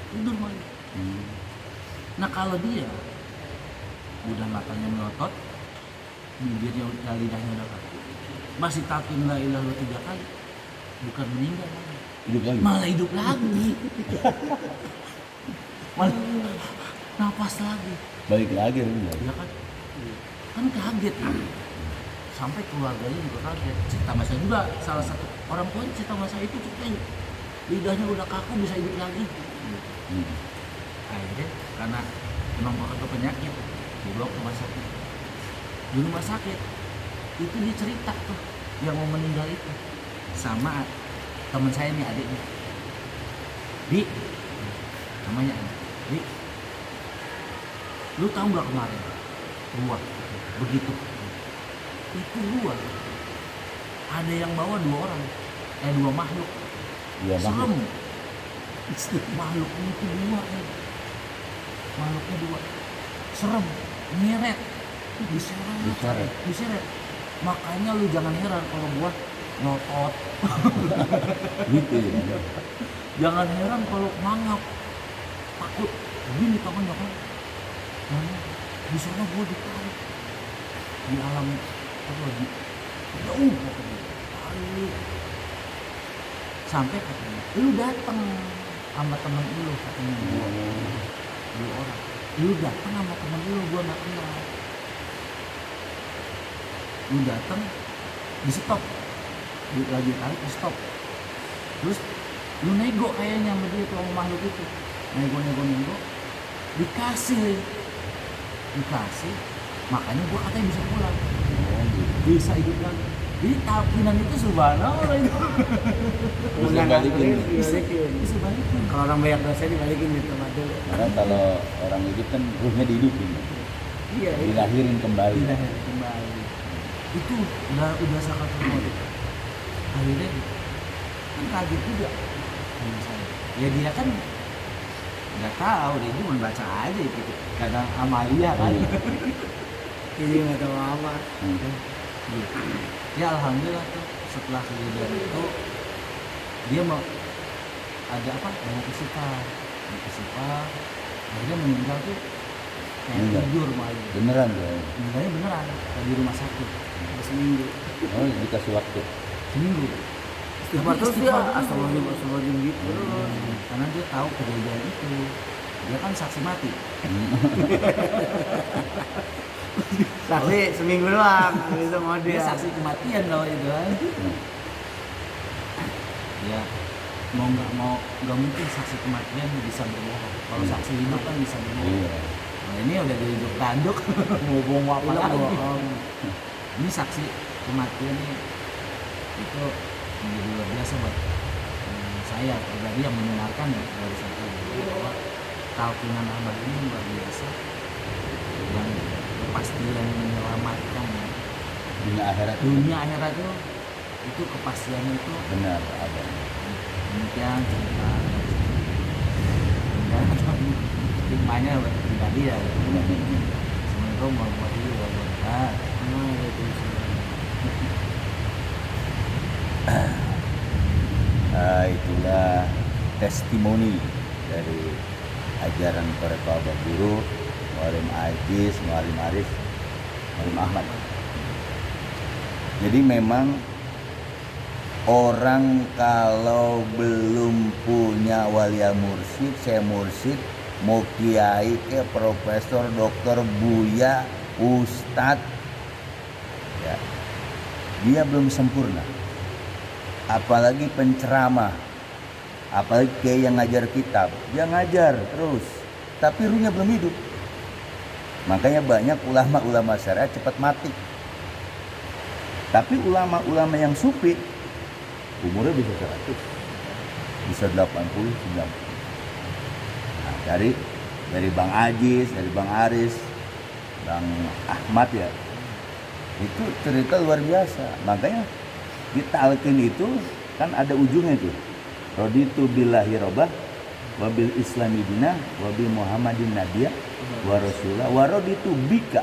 Tidur malah. Nah kalau dia udah matanya melotot, bibirnya lidahnya udah kaku, masih talkin la ilaha illallah 3 kali, bukan meninggal malah. Hidup lagi. Malah hidup lagi. Malah napas lagi. Balik lagi ya. Ya kan kaget ya. Sampai keluarganya juga kaget. Cerita masa juga salah satu orang tua cerita masa itu cerita lidahnya udah kaku bisa hidup lagi. Akhirnya karena memang bakal penyakit dibawa ke rumah sakit. Di rumah sakit itu dia cerita tuh yang mau meninggal itu sama teman saya nih, adiknya. Di namanya Di, lu tahu nggak kemarin gua begitu itu gua ada yang bawa 2 orang, 2 makhluk. Iya, Serem. Makhluknya itu 2 makhluknya 2 serem, nyeret, diseret. Makanya lu jangan heran kalau gua ngotot. Gitu ya. Jangan heran kalau mangap, takut begini tangannya kan. Nah, di sana gua ditarik di alam apa di jauh katanya, tarik sampai katanya lu datang sama temen lu katanya, 2 orang, lu datang sama temen lu, gua nggak kenal, lu datang di stop, lagi tarik di stop, terus lu nego kayaknya sama dia tuh sama makhluk itu, nego dikasih, makanya gua katanya bisa pulang, bisa hidup lagi. Jadi talkinan itu subhanallah itu. Terus dibalikin. Bisa balikin. Kalau orang banyak dosa dibalikin di tempat dulu. Karena kalau orang hidup kan ruhnya dihidupin. Iya, Dilahirin kembali. Kembali. Itu udah sangat termotivasi. Akhirnya kan kaget juga sama saya. Ya dia kan nggak tahu, dia cuma baca aja gitu. Kadang Amalia kan. Jadi nggak tahu apa. Gitu. Ya alhamdulillah tuh setelah kejadian itu dia mau ada apa banyak istighfar, akhirnya meninggal tuh kayak Meninggal. tidur malah. Beneran ya. Meninggalnya beneran di rumah sakit Seminggu. Oh, dikasih waktu. seminggu. Istighfar terus dia astagfirullahaladzim gitu. Karena dia tahu kejadian itu, dia kan saksi mati. Saksi seminggu doang, itu Dia model. saksi kematian kalau itu kan. Ya mau nggak mungkin saksi kematian bisa berbohong. Kalau saksi hidup kan bisa berbohong. Iya. Nah ini udah dihidup tanduk, mau bohong apa Bilang lagi? bohong. Ini saksi kematian nih itu menjadi luar biasa buat saya pribadi yang mendengarkan ya dari saya bahwa talkinan abah ini luar biasa, yang kepastian menyelamatkan Dunia akhirat. dunia akhirat itu kepastiannya itu Benar ada. demikian cerita dan hikmahnya buat pribadi ya. Assalamualaikum warahmatullahi wabarakatuh. itulah testimoni dari ajaran Toreko Abah Guru, Mualim Ajis, Mualim Arif, Mualim Ahmad. Jadi memang orang kalau belum punya walia mursyid, saya mursyid, mau kiai ke profesor, dokter, buya, ustadz, ya, dia belum sempurna. Apalagi penceramah, apalagi kiai yang ngajar kitab, dia ngajar terus, tapi ruhnya belum hidup. Makanya banyak ulama-ulama syariat cepat mati. Tapi ulama-ulama yang sufi umurnya bisa 100, bisa 80, 90. Nah, dari Bang Ajis, dari Bang Aris, Bang Ahmad ya, itu cerita luar biasa. Makanya di talqin itu kan ada ujungnya tuh. Raditu billahi robah, wabil islami dina, wabil muhammadin nabiyya, wa rasulah, wa raditu bika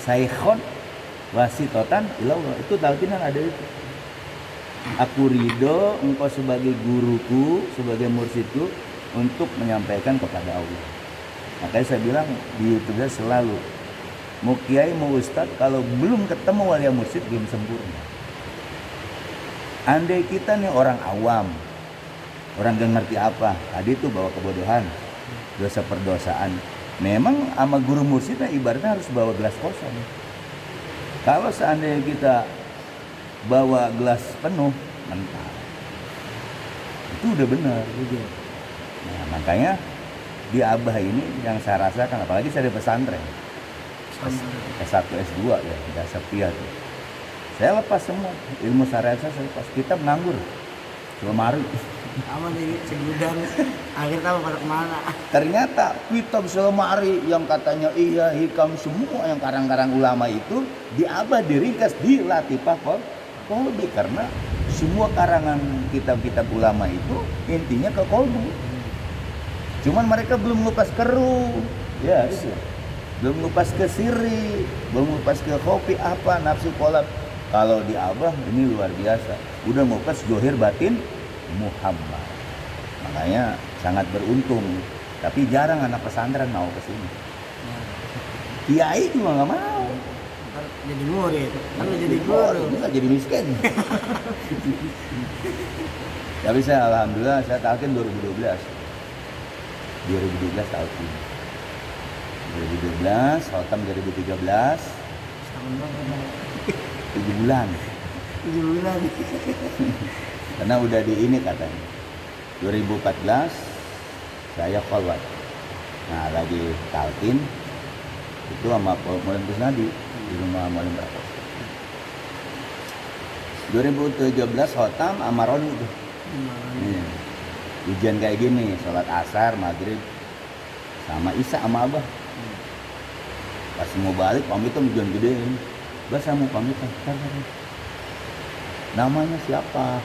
saikhon wasitotan ilallah. Itu talqinan ada itu. Aku ridho engkau sebagai guruku, sebagai mursyidku untuk menyampaikan kepada Allah. Makanya saya bilang di YouTube saya selalu, mau kiai mau ustadz, kalau belum ketemu wali mursyid belum sempurna. Andai kita nih orang awam, orang gak ngerti apa, tadi itu bawa kebodohan, dosa perdosaan. Memang sama guru mursyidnya ibaratnya harus bawa gelas kosong. Kalau seandainya kita bawa gelas penuh, mental, itu udah benar gitu. Nah, makanya di Abah ini yang saya rasakan, apalagi saya di pesantren S1 S2 ya, udah setia tuh. Saya lepas semua ilmu syariat, saya lepas. Kita menganggur lemari. Sama nih segudang, akhir tahu pada kemana. Ternyata kitab selemari yang katanya iya hikam semua yang karang-karang ulama itu di Abah diringkas di Latifah Kolbi, karena semua karangan kitab-kitab ulama itu intinya ke kolbu. Cuman mereka belum ngupas keru, ya, yes. Belum ngupas ke siri, belum ngupas ke kopi apa nafsu kolab. Kalau di Abah ini luar biasa, udah ngupas johir batin Muhammad. Makanya sangat beruntung. Tapi jarang anak pesantren mau ke sini. Kiai juga nggak mau. Ntar jadi murid, kan lu jadi guru. Nggak jadi miskin. Tapi saya alhamdulillah saya talqin 2012 talqin. 2012, Khotam 2013. Setahun doang. 7 bulan. 7 bulan. Karena udah di ini katanya 2014 saya khalwat. Nah lagi talqin itu sama Mualim Kusnadi di rumah Mualim Prakoso. 2017 khotam sama Roni itu. Ujian kayak gini, sholat asar, maghrib sama Isya sama Abah. Pas mau balik pamitan ujian gede ini. Bah saya mau pamitan. Namanya siapa?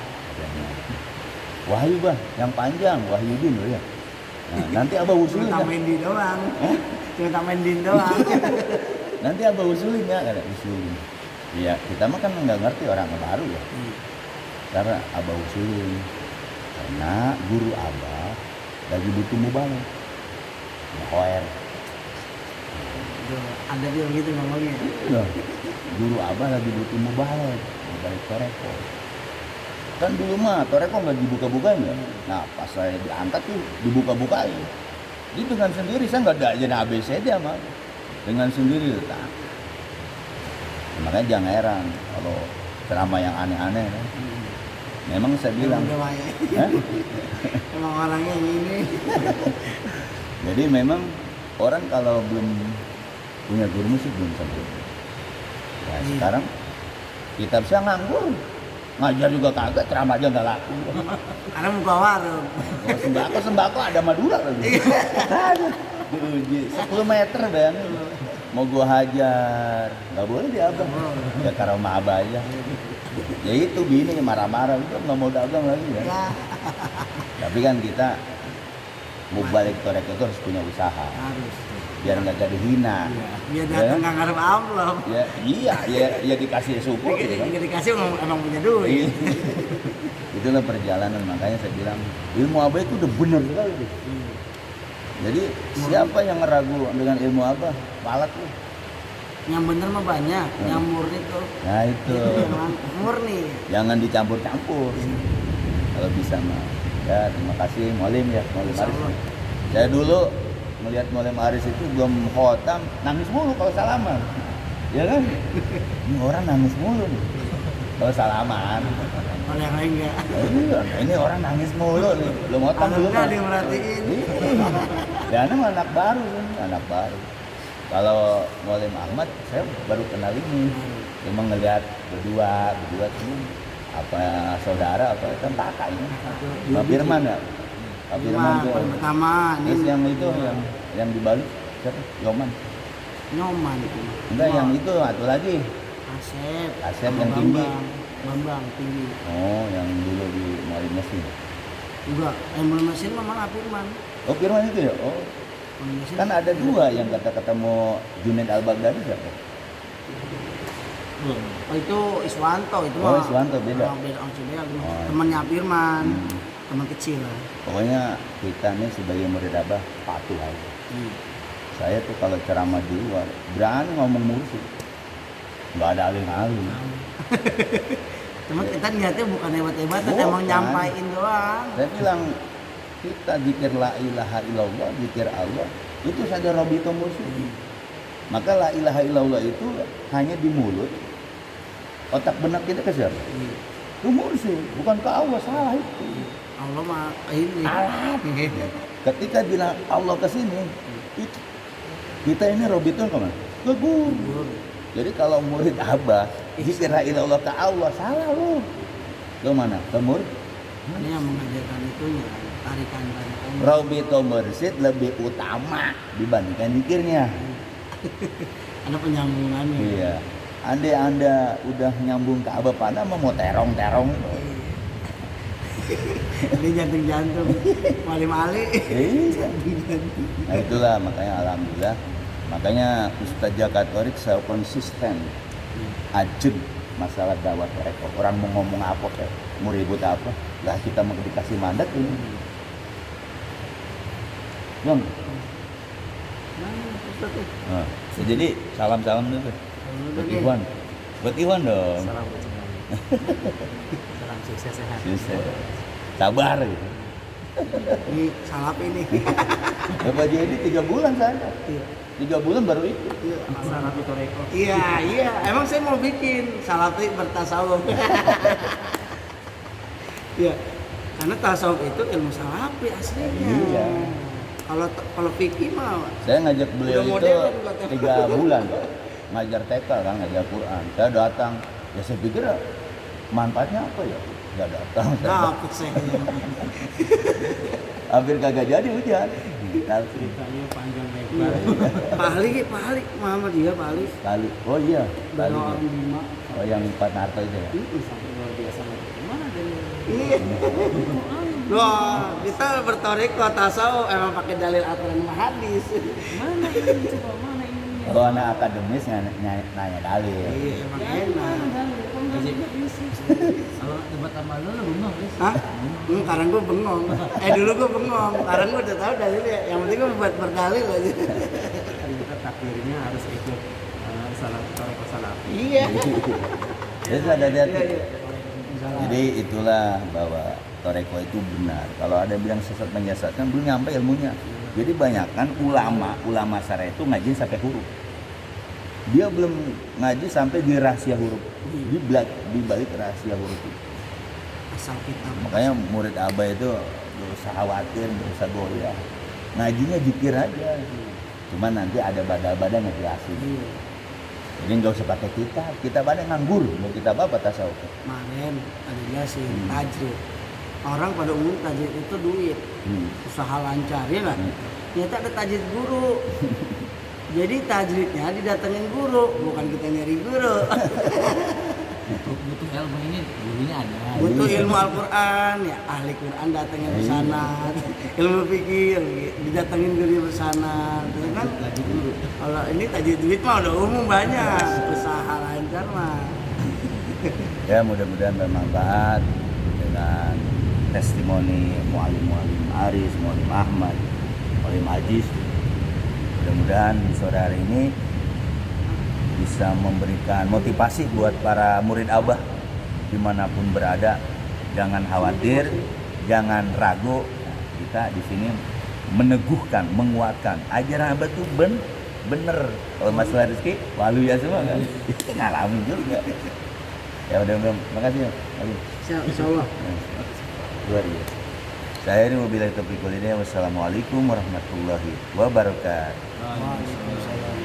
Wahyu bah, yang panjang, Wahyudin loh ya. Nah, nanti Abah usulin Cuma tambahin di doang. Cuma tambahin din doang. Nanti Abah usulin ya, ada usulin. Iya, kita mah kan nggak ngerti orang baru ya. Karena Abah usulin. Karena guru Abah lagi butuh mubalek. Khoer. Ada dia begitu ngomongnya. Iya. Guru Abah lagi butuh mubalek Toreko. Kan dulu mah Toreko nggak dibuka-bukain ya. Nah pas saya diangkat tuh dibuka-bukain. Dia dengan sendiri, saya nggak ada ajaran ABCD sama. Dengan sendiri letak. Makanya jangan heran kalau ceramah yang aneh-aneh kan. Memang saya bilang. Emang orangnya ini. Jadi memang orang kalau belum punya guru musik belum sempurna. Ya sekarang kitab saya nganggur. Ngajar juga kagak, ceramah aja nggak laku. Karena buka warung. Kalau sembako ada Madura lagi. Diuji 10 meter bayangin. Mau gua hajar, nggak boleh di Abah. Ya karena sama Abah aja. Ya itu bini marah-marah, itu nggak mau dagang lagi ya. Tapi kan kita mau balik Toreko itu harus punya usaha. Harus. biar nggak jadi hina. Biar datang nggak ngarep amplop. Ya, iya dikasih syukur gitu kan. Dikasih emang punya duit. Itulah perjalanan, makanya saya bilang ilmu abah itu udah bener sekali. Jadi siapa yang ragu dengan ilmu abah, palat lu. Yang bener mah banyak, yang murni tuh. Nah itu, Yang murni. jangan dicampur-campur. Kalau bisa mah. Ya terima kasih Molim ya, Molim Aris. Saya dulu melihat Molim Aris itu belum khotam, nangis mulu kalau salaman. Ya kan? Ini orang nangis mulu nih. Kalau salaman. Kalau yang lain enggak. Iya, ini orang nangis mulu nih. Belum khotam dulu. Alhamdulillah dia merhatiin. Dan anak baru kan, anak baru. Kalau Molim Ahmad, saya baru kenal ini. Cuma ngelihat berdua tuh apa saudara apa kan kakak ini. Pak Firman ya. Pak Firman tuh. Pertama Terus ini yang itu yang di Bali siapa? Yoman. Nyoman itu. Enggak, yang itu satu lagi. Asep. Asep sama yang tinggi. Bambang tinggi. Oh, yang dulu di Marin Mesin. Juga yang mesin mah malah Firman. Oh, Firman itu ya? Oh. Kan ada dua yang kata ketemu Junaid Al-Baghdadi siapa? Oh itu Iswanto itu Oh, mah. Iswanto beda. Beda orang Cibea. Oh. Temannya Firman. Teman kecil lah. Pokoknya kita nih sebagai murid abah patuh aja. Saya tuh kalau ceramah di luar berani ngomong mursi, nggak ada alih-alih. Cuma kita niatnya bukan hebat-hebatan, Bukan. emang nyampain doang. Saya bilang kita zikir la ilaha illallah, zikir Allah itu saja robito mursi. Maka la ilaha illallah itu hanya di mulut, otak benak kita ke siapa? Itu mursi, bukan ke Allah, salah itu. Allah mah ini. Alat. Ketika bilang Allah ke sini, itu kita ini robito kemana? Ke guru. Jadi kalau murid abah zikir la ilallah ke Allah, salah lu. Ke mana? Ke murid? Ini yang mengajarkan itunya, tarikan-tarikan. Robito mursid lebih utama dibandingkan zikirnya. Ada penyambungannya. Iya. Andai Anda udah nyambung ke abah pada mau terong-terong itu. Ini jantung-jantung, mali-mali. Iya. Nah itulah makanya alhamdulillah. Makanya Ustadz Jaka Torik saya konsisten ajib masalah dakwah mereka. Orang mau ngomong apa kayak mau ribut apa, lah kita mau dikasih mandat ini. Bang. Nah, jadi salam-salam dulu buat Iwan. Buat Iwan dong. Salam buat semuanya. Salam sukses sehat. Sukses. Sabar gitu. Ini salap ini. Bapak jadi 3 bulan saya. 3 bulan baru ikut. Salam itu Reko. Iya. Emang saya mau bikin salafi bertasawuf. Iya. Karena tasawuf itu ilmu salafi aslinya. Iya. Kalau fikih mah Saya ngajak beliau Udah itu modern, 3 bulan Pak. Ngajar TK kan, ngajar Quran. Saya datang, ya saya pikir manfaatnya apa ya? Nggak datang. dapet saya. Hampir kagak jadi hujan. Ceritanya panjang lebar. Pak Ali, Muhammad dia Pak Ali. Kali, oh iya, kali. Beliau orang Bima. Oh yang Pak Narto itu ya. Sampai luar biasa lagi. Mana dari Iya. Wah, kita bertoriko tasawuf emang pakai dalil Al-Qur'an sama hadis. mana ini coba mana ini? Oh anak akademis nanya dalil. Iya, emang enak. Kalau debat sama lu bengong guys. Hah? Sekarang gue bengong. Dulu gue bengong. Sekarang gue udah tahu dalilnya. Yang penting gue buat berdalil aja. Ternyata takdirnya harus ikut salam Toreko Salafi. Iya. Jadi ada hati. Iya. Jadi itulah bahwa Toreko itu benar. Kalau ada bilang sesat menyesatkan, belum nyampe ilmunya. Jadi banyakkan ulama syariah itu ngaji sampai huruf. Dia belum ngaji sampai di rahasia huruf. Di balik rahasia huruf itu. Asal kita. Makanya murid abah itu gak usah khawatir, gak usah goyah. Ngajinya zikir aja. Cuman nanti ada badal-badal ngejelasin. Iya. Jadi nggak usah pakai kita pada nganggur, mau kita apa tasawuf. Kemarin ada jelasin tajrid. Orang pada umum tajrid itu duit. Usaha lancar ya kan? Ternyata ada tajrid guru. Jadi tajridnya didatengin guru, bukan kita nyari guru. Butuh padahal ini gurunya ada. Butuh ilmu Al-Quran, ya ahli Quran datangnya bersana, ilmu fikir didatengin guru bersana, ya kan? Lagi dulu. Kalau ini tajwid mah udah umum banyak, usaha lancar mah. Ya mudah-mudahan bermanfaat dengan testimoni muallim Aris, muallim Ahmad, muallim Ajis. Mudah-mudahan sore hari ini bisa memberikan motivasi buat para murid Abah dimanapun berada. Jangan khawatir, jangan ragu. Nah, kita di sini meneguhkan, menguatkan. Ajaran Abah tuh bener. Kalau masalah rezeki, walu ya semua kan. Itu ngalamin juga. Ya udah, makasih ya. Insya Allah. Luar biasa. Saya ini wabillahi taufiq wal hidayah. Wassalamualaikum warahmatullahi wabarakatuh. Waalaikumsalam.